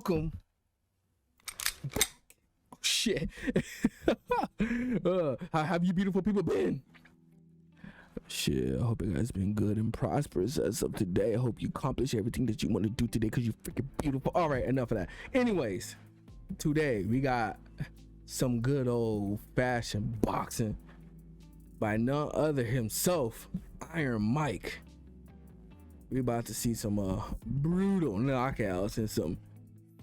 welcome back. Oh, shit. How have you beautiful people been? Shit, I hope you guys been good and prosperous as of today. I hope you accomplish everything that you want to do today because you're freaking beautiful. All right, enough of that. Anyways, today we got some good old fashioned boxing by none other himself, Iron Mike. We about to see some brutal knockouts and some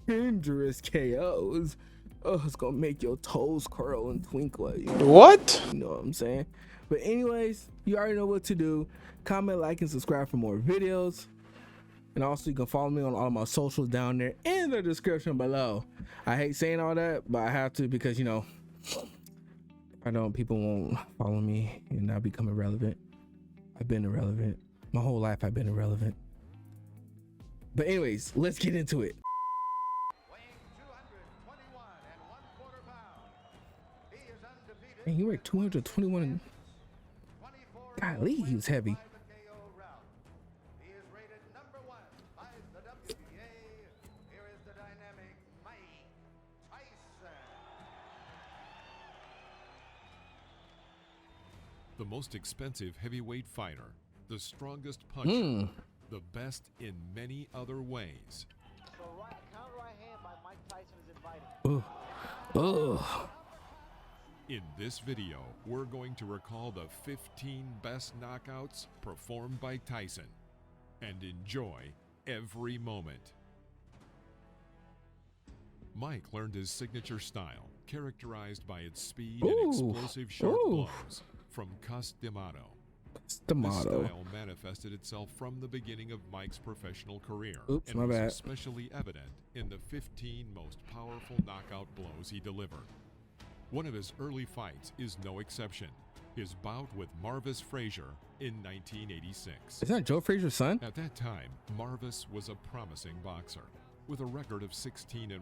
dangerous KOs. Oh, it's gonna make your toes curl and twinkle. What? You know what I'm saying? But anyways, you already know what to do. Comment, like, and subscribe for more videos. And also, you can follow me on all of my socials down there in the description below. I hate saying all that, but I have to because, you know, I know people won't follow me and I'll become irrelevant. I've been irrelevant. My whole life I've been irrelevant. But anyways, let's get into it. Man, he weighed 221. Golly, he was heavy. The most expensive heavyweight fighter, the strongest puncher, the best in many other ways. So counter right hand by Mike Tyson is invited. Oh. In this video, we're going to recall the 15 best knockouts performed by Tyson and enjoy every moment. Mike learned his signature style, characterized by its speed and explosive sharp blows, from Cus D'Amato. This style manifested itself from the beginning of Mike's professional career and was especially evident in the 15 most powerful knockout blows he delivered. One of his early fights is no exception. His bout with Marvis Frazier in 1986. Is that Joe Frazier's son? At that time, Marvis was a promising boxer with a record of 16-1.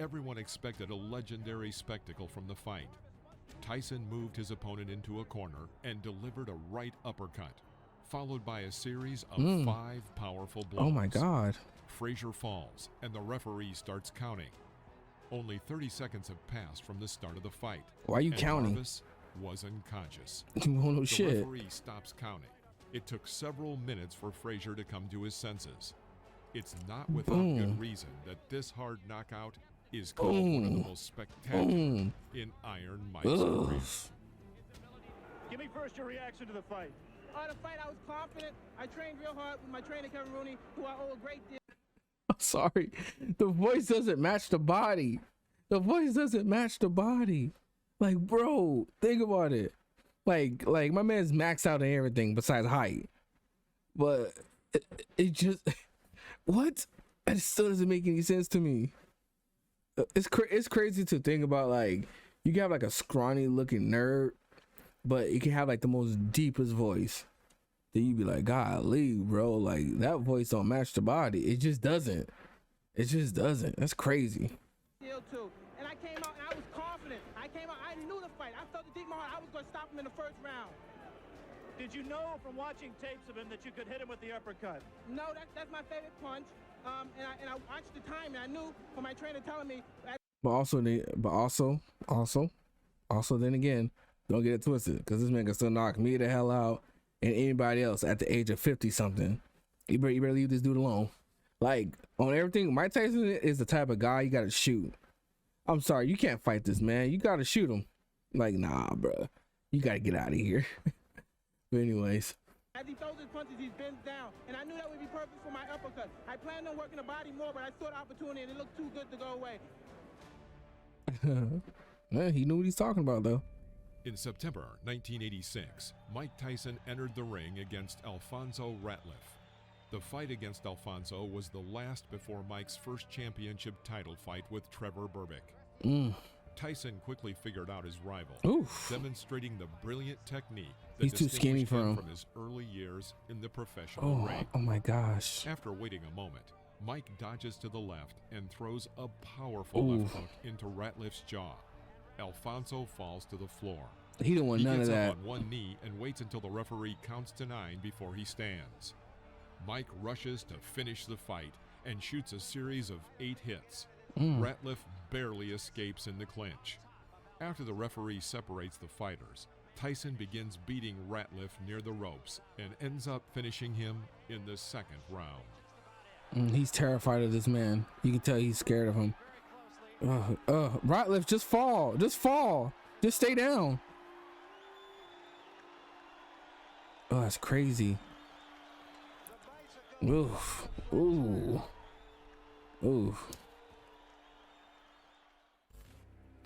Everyone expected a legendary spectacle from the fight. Tyson moved his opponent into a corner and delivered a right uppercut, followed by a series of 5 powerful blows. Oh my God. Frazier falls and the referee starts counting. Only 30 seconds have passed from the start of the fight. Why are you counting? Marvis was unconscious. Oh no the shit. referee stops counting. It took several minutes for Frazier to come to his senses. It's not without good reason that this hard knockout is called one of the most spectacular in Iron Mike's career. Give me first your reaction to the fight. The fight, I was confident. I trained real hard with my trainer, Kevin Rooney, who I owe a great deal. I'm sorry. The voice doesn't match the body. The voice doesn't match the body. Like, bro, think about it. Like my man's maxed out in everything besides height. But it just, what? It still doesn't make any sense to me. It's crazy to think about, like, you can have like a scrawny looking nerd, but you can have like the most deepest voice. Then you be like, golly, bro, like that voice don't match the body. It just doesn't. It just doesn't. That's crazy. Too. And I came out and I was confident. I knew the fight. I felt it deep in my heart. I was going to stop him in the first round. Did you know from watching tapes of him that you could hit him with the uppercut? No, that's my favorite punch. And I watched the time and I knew from my trainer telling me. Also, then again, don't get it twisted, because this man can still knock me the hell out and anybody else at the age of 50 something. You better leave this dude alone. Like, on everything, Mike Tyson is the type of guy you gotta shoot. I'm sorry, you can't fight this man. You gotta shoot him. Like, nah, bro, you gotta get out of here. But anyways, as he throws his punches, he bends down, and I knew that would be perfect for my uppercut. I planned on working the body more, but I saw the opportunity, and it looked too good to go away. Man, he knew what he's talking about, though. In September 1986, Mike Tyson entered the ring against Alfonso Ratliff. The fight against Alfonso was the last before Mike's first championship title fight with Trevor Berbick. Tyson quickly figured out his rival, demonstrating the brilliant technique that he's too skinny for him from his early years in the professional ring. Oh my gosh. After waiting a moment, Mike dodges to the left and throws a powerful left hook into Ratliff's jaw. Alfonso falls to the floor. He didn't want none of that. He gets up on one knee and waits until the referee counts to 9 before he stands. Mike rushes to finish the fight and shoots a series of 8 hits. Ratliff barely escapes in the clinch. After the referee separates the fighters, Tyson begins beating Ratliff near the ropes and ends up finishing him in the second round. He's terrified of this man. You can tell he's scared of him. Ratliff, just fall. Just stay down. Oh, that's crazy. Oof. Ooh.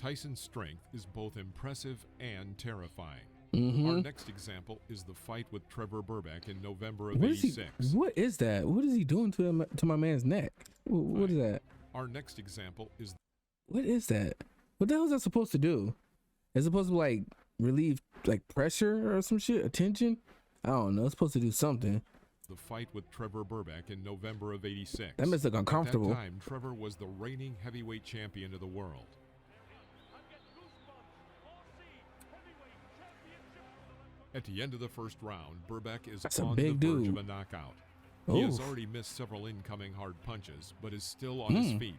Tyson's strength is both impressive and terrifying. Mm-hmm. Our next example is the fight with Trevor Burbank in November of '86. What is that? What is he doing to my man's neck? What is that? Our next example is... What is that? What the hell is that supposed to do? Is it supposed to like relieve like pressure or some shit? Attention? I don't know. It's supposed to do something. The fight with Trevor Burbank in November of '86. That must look uncomfortable. At that time, Trevor was the reigning heavyweight champion of the world. At the end of the first round, Burbank is on the verge of a knockout. He has already missed several incoming hard punches, but is still on his feet.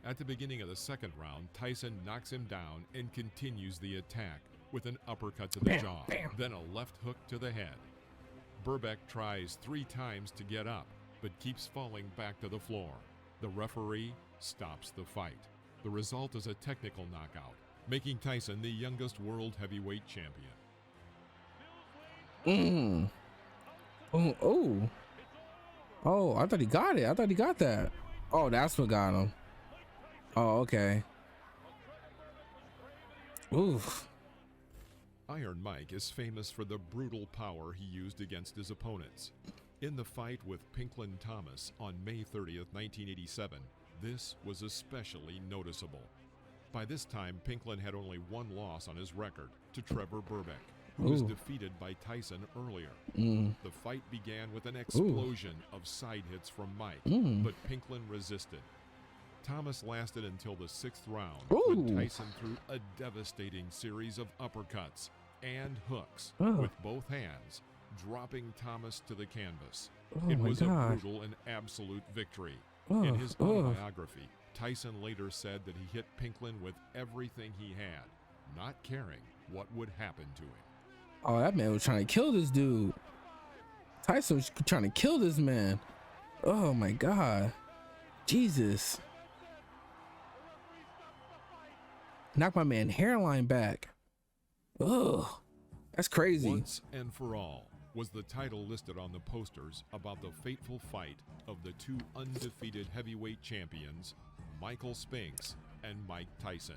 At the beginning of the second round, Tyson knocks him down and continues the attack with an uppercut to the jaw, then a left hook to the head. Burbank tries 3 times to get up, but keeps falling back to the floor. The referee stops the fight. The result is a technical knockout, making Tyson the youngest world heavyweight champion. Oh, I thought he got it. I thought he got that. Oh, that's what got him. Oh, okay. Oof. Iron Mike is famous for the brutal power he used against his opponents. In the fight with Pinklin Thomas on May 30th, 1987, this was especially noticeable. By this time, Pinklin had only 1 loss on his record, to Trevor Burbank, who was defeated by Tyson earlier. The fight began with an explosion of side hits from Mike, but Pinklin resisted. Thomas lasted until the 6th round, when Tyson threw a devastating series of uppercuts and hooks with both hands, dropping Thomas to the canvas. It was a brutal and absolute victory. In his autobiography, Tyson later said that he hit Pinklin with everything he had, not caring what would happen to him. Oh, that man was trying to kill this dude. Tyson was trying to kill this man. Oh my God. Jesus. Knock my man hairline back. Ugh. That's crazy. Once and for all was the title listed on the posters about the fateful fight of the 2 undefeated heavyweight champions, Michael Spinks and Mike Tyson.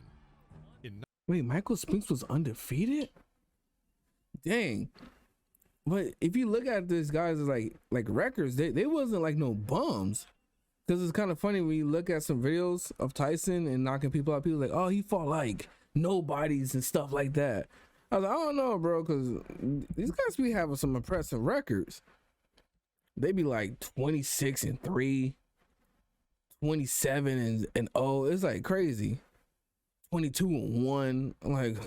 Wait, Michael Spinks was undefeated? Dang. But if you look at this guys like records, they wasn't like no bums. Because it's kind of funny when you look at some videos of Tyson and knocking people out, people like, oh, he fought like nobodies and stuff like that. I was like, I don't know, bro, because these guys be having some impressive records. They be like 26-3, 27-0. It's like crazy. 22-1. Like,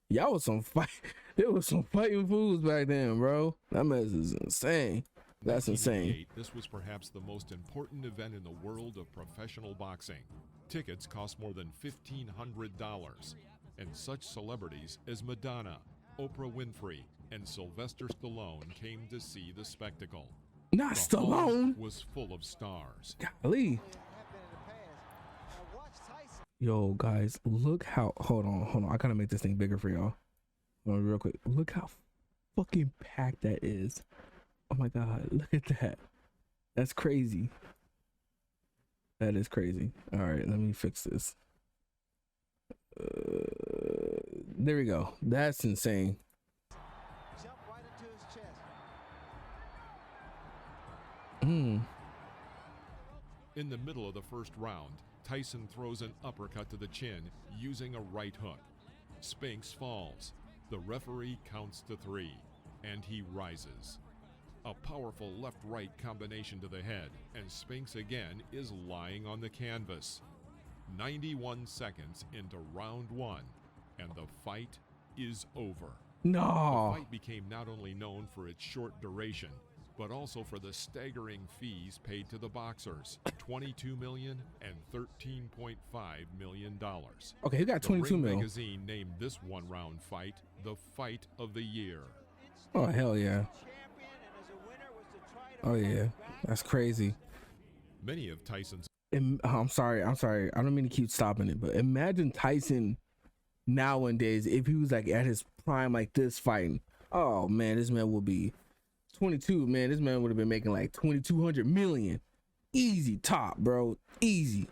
y'all was some fight. There was some fighting fools back then, bro. That mess is insane. That's insane. This was perhaps the most important event in the world of professional boxing. Tickets cost more than $1,500, and such celebrities as Madonna, Oprah Winfrey, and Sylvester Stallone came to see the spectacle. Not The hall Stallone. was full of stars. Golly. Yo, guys, look how. Hold on. I gotta make this thing bigger for y'all. Hold on, real quick. Look how fucking packed that is. Oh my God, look at that. That's crazy. That is crazy. All right, let me fix this. There we go. That's insane. Jump right into his chest. In the middle of the first round, Tyson throws an uppercut to the chin using a right hook. Spinks falls. The referee counts to 3, and he rises. A powerful left-right combination to the head, and Spinks again is lying on the canvas. 91 seconds into round 1, and the fight is over. No. The fight became not only known for its short duration, but also for the staggering fees paid to the boxers, $22 million and $13.5 million. Okay, he got 22 Ring mil. Magazine named this one-round fight the fight of the year. Oh hell yeah. Oh yeah, that's crazy. Many of Tyson's I'm sorry. I don't mean to keep stopping it, but imagine Tyson nowadays if he was like at his prime like this fighting. Oh man, this man would be 22. Man, this man would have been making like 2,200 million. Easy top, bro. Easy.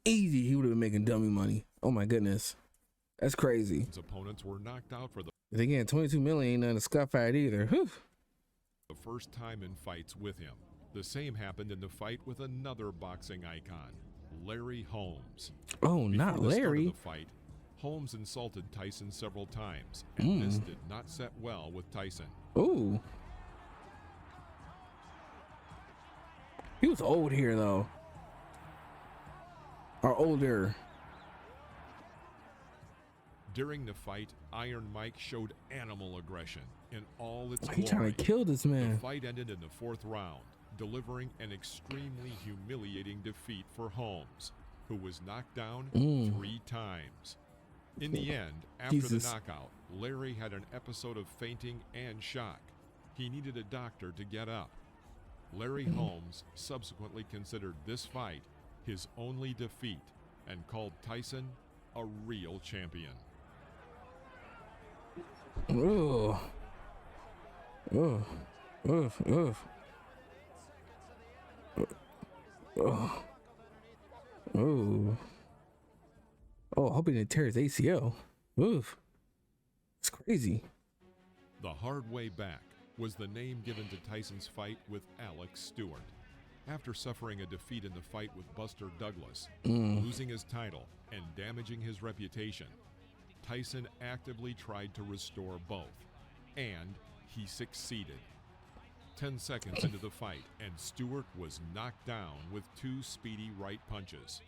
He would have been making dummy money. Oh my goodness. That's crazy. opponents were knocked out for the Again, 22 million ain't nothing to scuff at either. Whew. first time in fights with him. The same happened in the fight with another boxing icon, Larry Holmes. Oh, Before not the start of Larry. the fight, Holmes insulted Tyson several times, and this did not set well with Tyson. Ooh. He was old here though. Or older. During the fight, Iron Mike showed animal aggression in all its He glory. trying to kill this The man. fight ended in the fourth round, delivering an extremely humiliating defeat for Holmes, who was knocked down 3 times. In the end, after Jesus. the knockout, Larry had an episode of fainting and shock. He needed a doctor to get up. Larry Holmes subsequently considered this fight his only defeat and called Tyson a real champion. Ooh. Ooh. Oof. Oof. Oh. Ooh. Oh, I hope he didn't tear his ACL. Oof. It's crazy. The hard way back was the name given to Tyson's fight with Alex Stewart. After suffering a defeat in the fight with Buster Douglas, losing his title and damaging his reputation, Tyson actively tried to restore both, and he succeeded. 10 seconds into the fight, and Stewart was knocked down with 2 speedy right punches.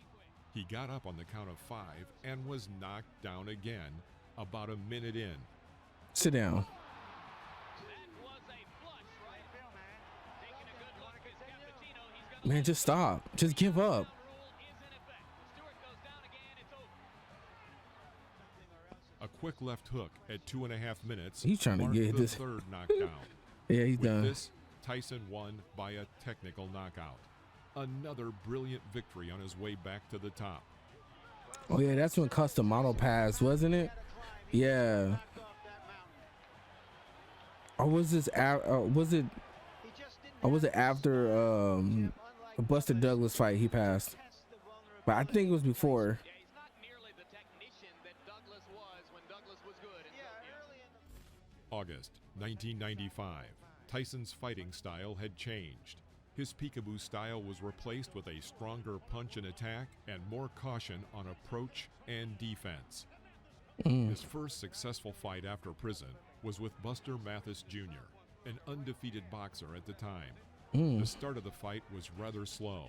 He got up on the count of 5 and was knocked down again about a minute in. Sit down. Man, just stop. Just give up. A quick left hook at 2.5 minutes. He's trying to marked get the this. third knockdown. Yeah, he's With done. this, Tyson won by a technical knockout. Another brilliant victory on his way back to the top. Oh yeah, that's when custom model passed, wasn't it? Yeah. Or was this? Was it? Or was it after the Buster Douglas fight he passed? But I think it was before. August 1995. Tyson's fighting style had changed. His peekaboo style was replaced with a stronger punch and attack and more caution on approach and defense. His first successful fight after prison was with Buster Mathis Jr., an undefeated boxer at the time. The start of the fight was rather slow.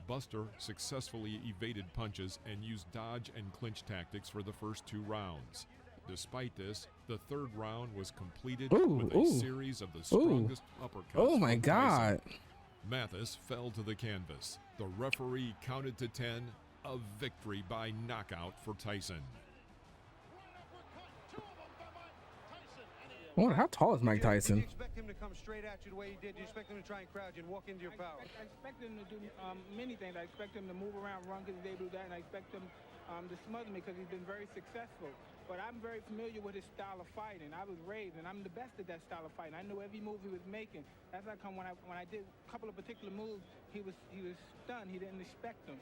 Buster successfully evaded punches and used dodge and clinch tactics for the first 2 rounds. Despite this, the third round was completed with a series of the strongest uppercuts. Oh my from God. Tyson. Mathis fell to the canvas. The referee counted to 10, a victory by knockout for Tyson. I wonder how tall is Mike Tyson? You expect him to come straight at you the way he did? You expect him to try and crowd you and walk into your power? I expect him to do many things. I expect him to move around, run because he's able to do that, and I expect him to smother me because he's been very successful. But I'm very familiar with his style of fighting. I was raised, and I'm the best at that style of fighting. I knew every move he was making. That's how come when I did a couple of particular moves, he was stunned. He didn't expect them.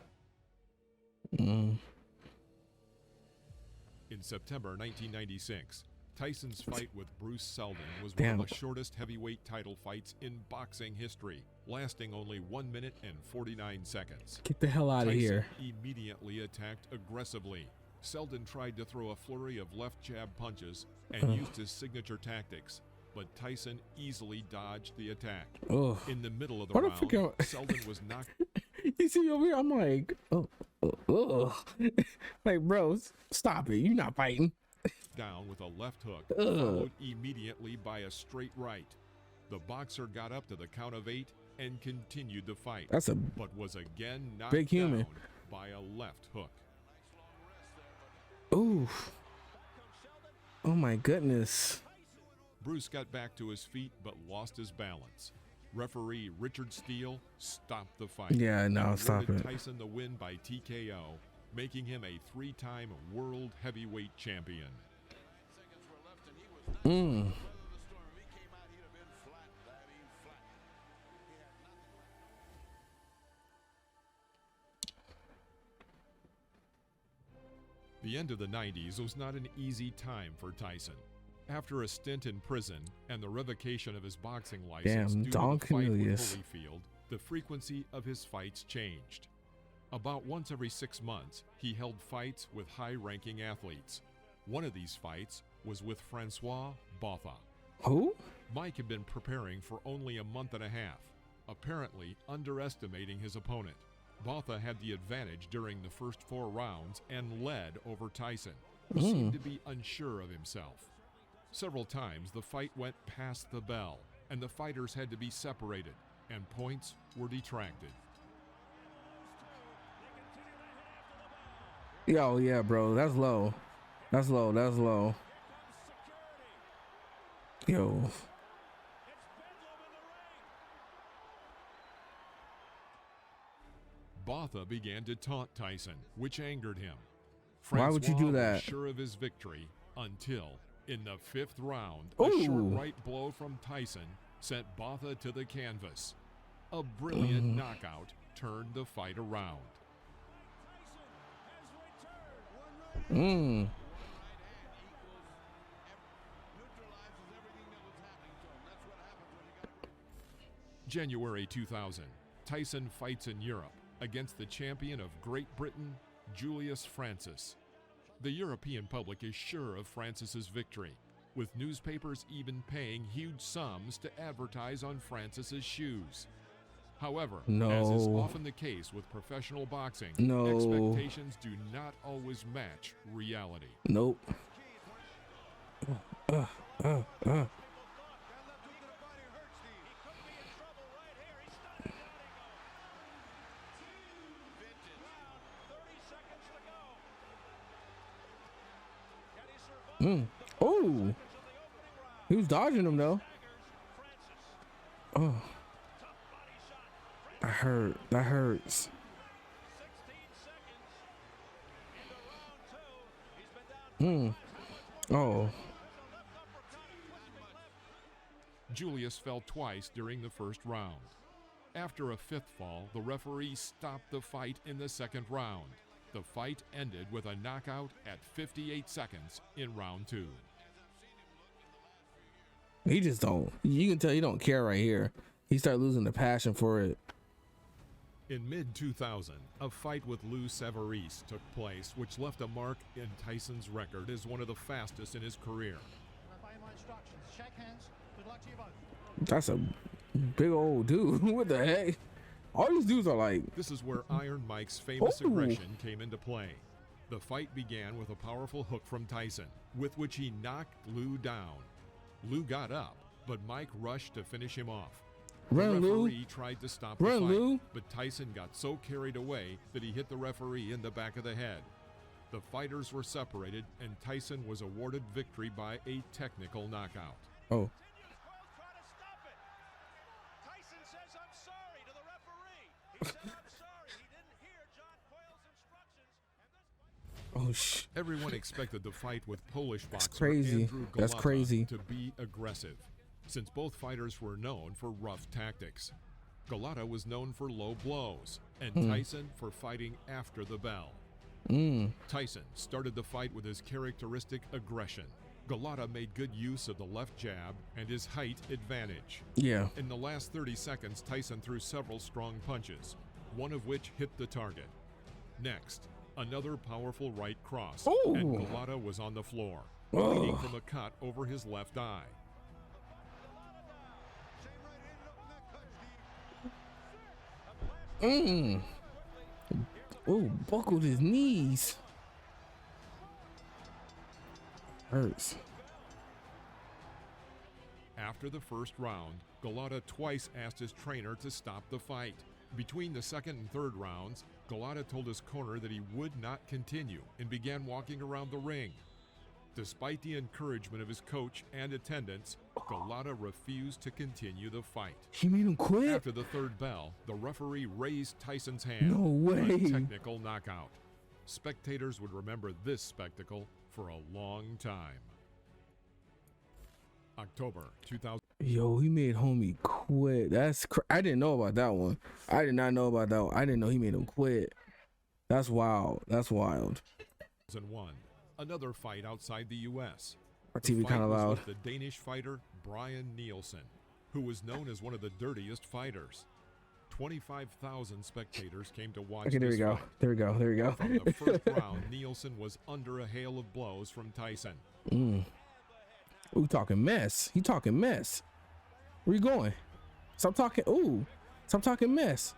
In September 1996, Tyson's fight with Bruce Seldon was Damn. one of the shortest heavyweight title fights in boxing history, lasting only 1 minute and 49 seconds. Get the hell out of Tyson here. immediately attacked aggressively. Seldon tried to throw a flurry of left jab punches and used his signature tactics, but Tyson easily dodged the attack. Oh, In the middle of the What the round, fuck Seldon was knocked you see me over here? I'm like, like, bro, stop it. You're not fighting. down with a left hook, followed immediately by a straight right. The boxer got up to the count of 8 and continued the fight, That's a but was again knocked big human. down by a left hook. Ooh. Oh my goodness. Bruce got back to his feet but lost his balance. Referee Richard Steele stopped the fight. Yeah, no, and stop awarded it. Tyson the win by TKO, making him a 3-time world heavyweight champion. Mm. The end of the 90s was not an easy time for Tyson. After a stint in prison and the revocation of his boxing license due to Don the fight with Cornelius. Holyfield, the frequency of his fights changed. About once every 6 months, he held fights with high-ranking athletes. One of these fights was with Francois Botha. Who? Mike had been preparing for only a month and a half, apparently underestimating his opponent. Botha had the advantage during the first 4 rounds and led over Tyson, who seemed to be unsure of himself. Several times the fight went past the bell, and the fighters had to be separated, and points were detracted. Yo, yeah, bro. That's low. That's low. That's low. Yo. Botha began to taunt Tyson, which angered him. Why would you do Francois that? was sure of his victory until, in the 5th round, Ooh. a short right blow from Tyson sent Botha to the canvas. A brilliant knockout turned the fight around. Mm. January 2000, Tyson fights in Europe against the champion of Great Britain, Julius Francis. The European public is sure of Francis's victory, with newspapers even paying huge sums to advertise on Francis's shoes. However, as is No. often the case with professional boxing, No. expectations do not always match reality. Nope. Oh, he was dodging him though. Oh, that hurt. That hurts. Oh, Julius fell twice during the first round. After a 5th fall, the referee stopped the fight in the 2nd round. The fight ended with a knockout at 58 seconds in round 2. he just don't. You can tell he don't care right here. He started losing the passion for it. In mid-2000, a fight with Lou Savarese took place, which left a mark in Tyson's record as one of the fastest in his career. Obey my instructions. Shake hands. Good luck to you both. That's a big old dude. What the heck? All these dudes are like, This is where Iron Mike's famous Oh. aggression came into play. The fight began with a powerful hook from Tyson, with which he knocked Lou down. Lou got up, but Mike rushed to finish him off. Run, the Lou. referee tried to stop the Run, fight, Lou. but Tyson got so carried away that he hit the referee in the back of the head. The fighters were separated, and Tyson was awarded victory by a technical knockout. oh, Try to stop it. Tyson says, "I'm sorry" to the referee. He said, "I'm sorry." He didn't hear John Coyle's instructions, and this fight. Everyone expected the fight with Polish boxer crazy. Andrew That's Golota crazy. to be aggressive, since both fighters were known for rough tactics. Golota was known for low blows, and Tyson for fighting after the bell. Tyson started the fight with his characteristic aggression. Golota made good use of the left jab and his height advantage. yeah. In the last 30 seconds, Tyson threw several strong punches, one of which hit the target. Next, another powerful right cross, Ooh. and Golota was on the floor, bleeding from a cut over his left eye. Oh, buckled his knees. Hurts. After the first round, Galata twice asked his trainer to stop the fight. Between the second and third rounds, Galata told his corner that he would not continue and began walking around the ring. Despite the encouragement of his coach and attendants, Galata refused to continue the fight. He made him quit? After the third bell, the referee raised Tyson's hand. No way. For a technical knockout. Spectators would remember this spectacle for a long time. October 2000. Yo, he made homie quit. I didn't know about that one. I did not know about that one. I didn't know he made him quit. That's wild. That's wild. 2001. Another fight outside the U.S. Our TV kind of loud. The Danish fighter Brian Nielsen, who was known as one of the dirtiest fighters. 25,000 spectators came to watch. Okay, there we go. Fight. There we go. There we go. From the first round, Nielsen was under a hail of blows from Tyson. Ooh, talking mess. He talking mess. Where you going? Stop talking. Ooh, stop talking mess.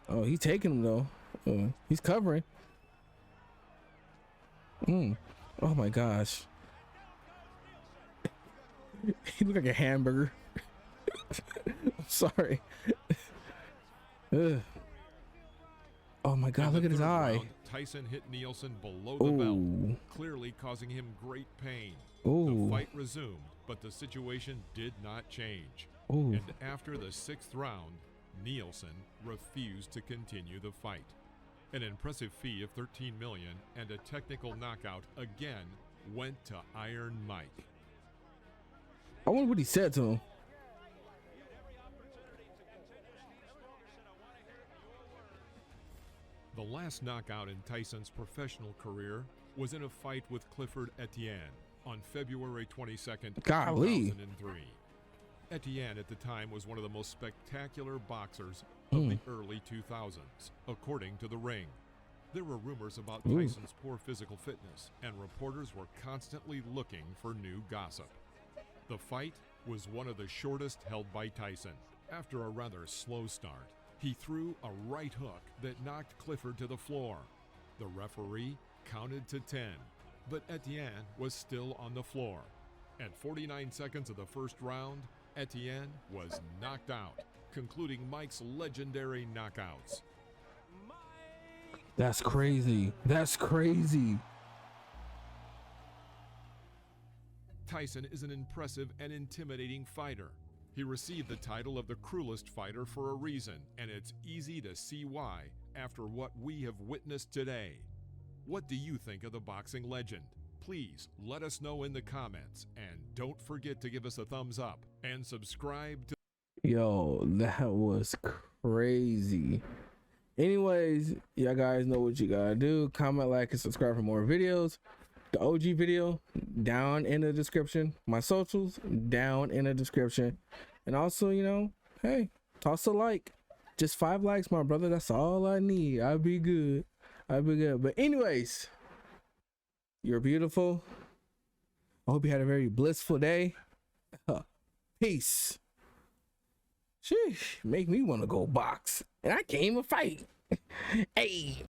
Oh, he's taking him though. He's covering. Oh my gosh. He looked like a hamburger. I'm sorry. Ugh. Oh my God, look at his eye. Round, Tyson hit Nielsen below the belt, clearly causing him great pain. The fight resumed, but the situation did not change. And after the sixth round, Nielsen refused to continue the fight. An impressive fee of $13 million and a technical knockout again went to Iron Mike. I wonder what he said to him. The last knockout in Tyson's professional career was in a fight with Clifford Etienne on February 22nd, 2003. Etienne at the time was one of the most spectacular boxers of the early 2000s, according to The Ring. There were rumors about Tyson's poor physical fitness, and reporters were constantly looking for new gossip. The fight was one of the shortest held by Tyson. After a rather slow start, he threw a right hook that knocked Clifford to the floor. The referee counted to 10, but Etienne was still on the floor. At 49 seconds of the first round, Etienne was knocked out, concluding Mike's legendary knockouts. That's crazy. That's crazy. Tyson is an impressive and intimidating fighter. He received the title of the cruelest fighter for a reason, and it's easy to see why after what we have witnessed today. What do you think of the boxing legend? Please let us know in the comments, and don't forget to give us a thumbs up and subscribe to. Yo, that was crazy. Anyways, y'all guys know what you gotta do. Comment, like, and subscribe for more videos. The OG video down in the description. My socials down in the description. And also, you know, hey, toss a like. Just 5 likes, my brother. That's all I need. I'll be good. I'll be good. But anyways, you're beautiful. I hope you had a very blissful day. Peace. Sheesh, make me want to go box. And I can't even fight. Hey.